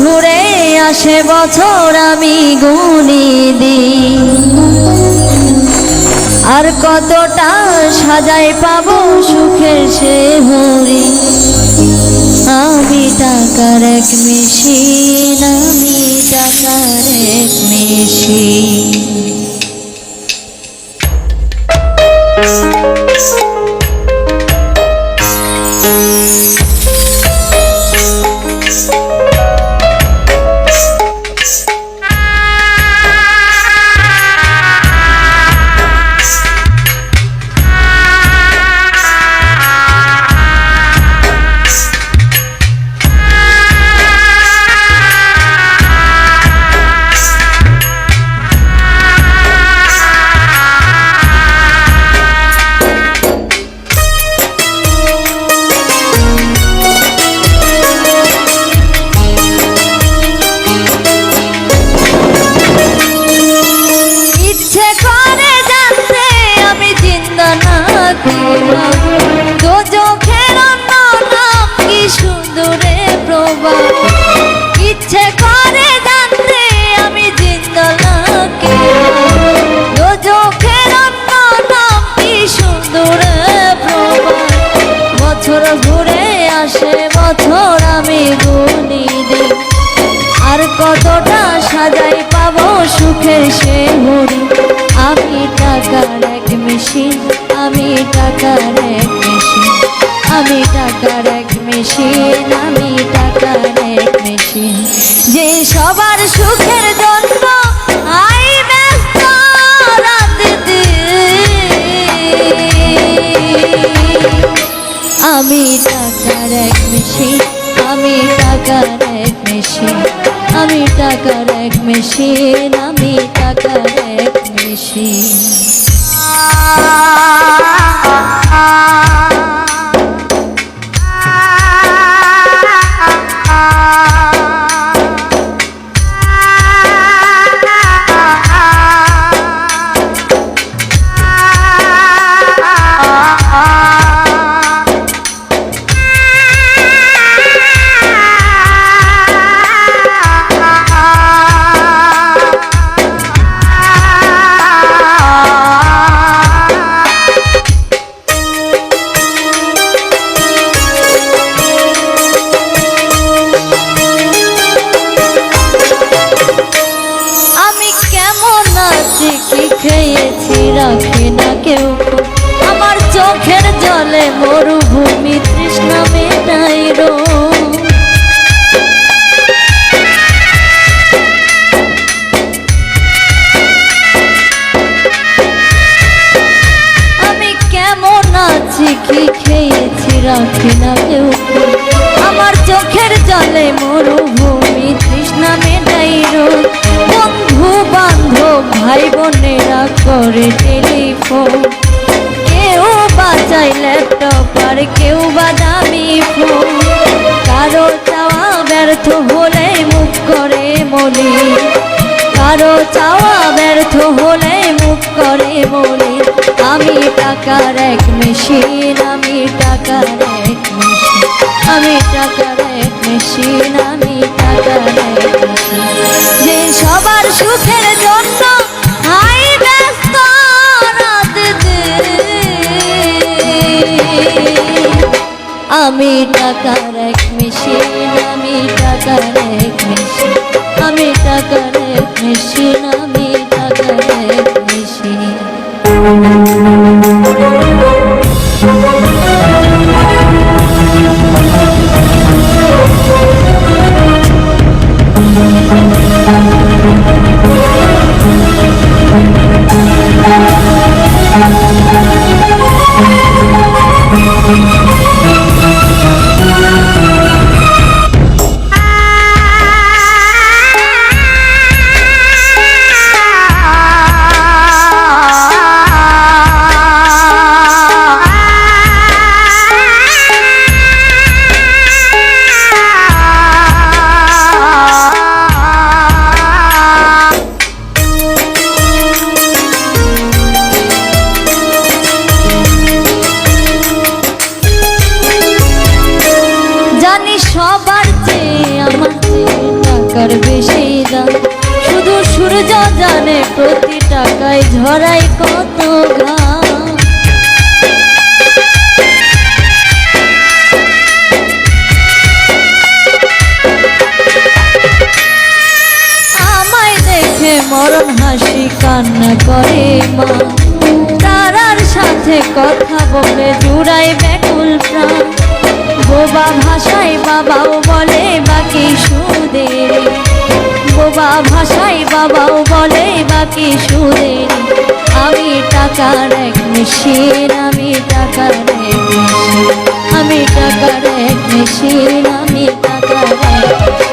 ঘুরে আসে বছর আমি গুনি দিই, আর কতটা সাজাই পাবো সুখের সে হরি। আমি টাকার এক মেশিন, আমি টাকার এক মেশিন। ইচ্ছে করে জানতে আমি জিন্দা নাকি, দোজখের অন্য নাম কি সুন্দর প্রভা। বছর ঘুরে আসে বছর আমি গুনি দিই, আর কতটা সাজাই পাবো সুখের সে হরি। আমি টাকার এক মেশিন, আমি টাকার এক মেশিন, আমি টাকার এক মেশিন, আমি টাকার এক মেশিন। যে সবার সুখের জন্য আই ব্যস্ত রাত দিন, আমি টাকার এক মেশিন, আমি টাকার এক মেশিন, আমি টাকার এক মেশিন, আমি টাকার এক মেশিন। কি খেয়েছি রাখে না কেউ, আমার চোখের জলে মরুভূমি তৃষ্ণা মেটাই রো। আমি কেমন আছি কি খেয়েছি রাখে না কেউ, আমার চোখের জলে মরুভূমি তৃষ্ণা মেটাই রো। বন্ধু বান্ধব ভাই বোনেরা করে টেলিফোন, কেউ বাজাই ল্যাপটপ আর কেউ বা দামি ফোন। কারো চাওয়া ব্যর্থ হলে মুখ করে বলি, কারো চাওয়া ব্যর্থ হলে মুখ করে বলি। আমি টাকার এক মেশিন, আমি টাকার এক মেশিন, আমি টাকার এক মেশিন, আমি টাকার এক মেশিন। যে সবার সুখের জন্য আই ব্যস্ত রাত দিন, আমি টাকার এক মেশিন, আমি টাকার এক মেশিন, আমি টাকার এক মেশিন, আমি টাকার এক মেশিন। প্রতি টাকায় ঝরাই কত ঘাম। আমায় দেখে মরণ হাসি কান্না করে মা, তারার সাথে কথা বলে জুড়াই ব্যাকুল প্রাণ। বোবা ভাষায় বাবাও বলে বাকি সুদের, বোবা ভাষায় বাবাও বলে বাকি সুদের। আমি টাকার এক মেশিন, আমি টাকার এক মেশিন, আমি টাকার এক মেশিন, আমি টাকার এক মেশিন।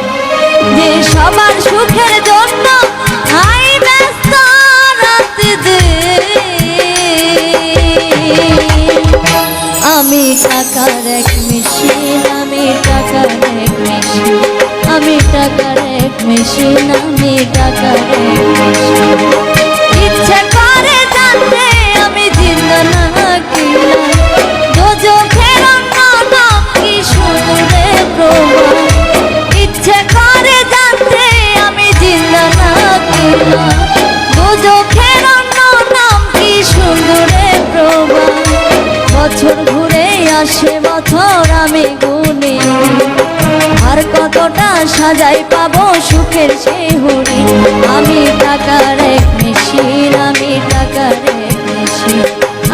যে সবার সুখের জন্য হাই ব্যস্ত রাত দিন। আমি টাকার এক মেশিন, আমি টাকার এক মেশিন, আমি টাকার এক মেশিন, আমি টাকার এক মেশিন। ইচ্ছে করে জানতে আমি জিন্দা নাকি নাই, দোজখের অন্য নাম কি সুদূরে প্রবাহ। ইচ্ছে করে জানতে আমি জিন্দা নাকি নাই, দোজখের অন্য নাম কি সুদূরে প্রবাহ। বছর ঘুরে আসে বছর আমি গুনে, আর কতটা সাজাই পাবো সুখের শিহুরে। আমি টাকার এক মেশিন, আমি টাকার এক মেশিন,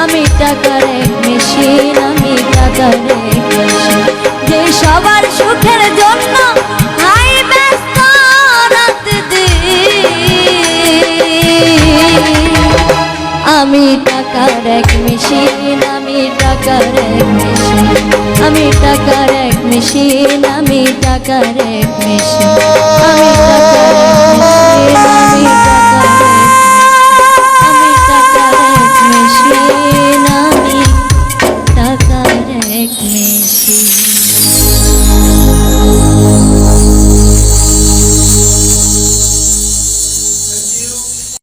আমি টাকার এক মেশিন, আমি টাকার এক মেশিন। যে সবার সুখের জন্য হাই ব্যস্ত রাত দিন। আমি টাকার এক মেশিন, আমি টাকার এক মেশিন, আমি টাকার এক মেশিন, আমি টাকার এক মেশিন, আমি টাকার এক মেশিন, আমি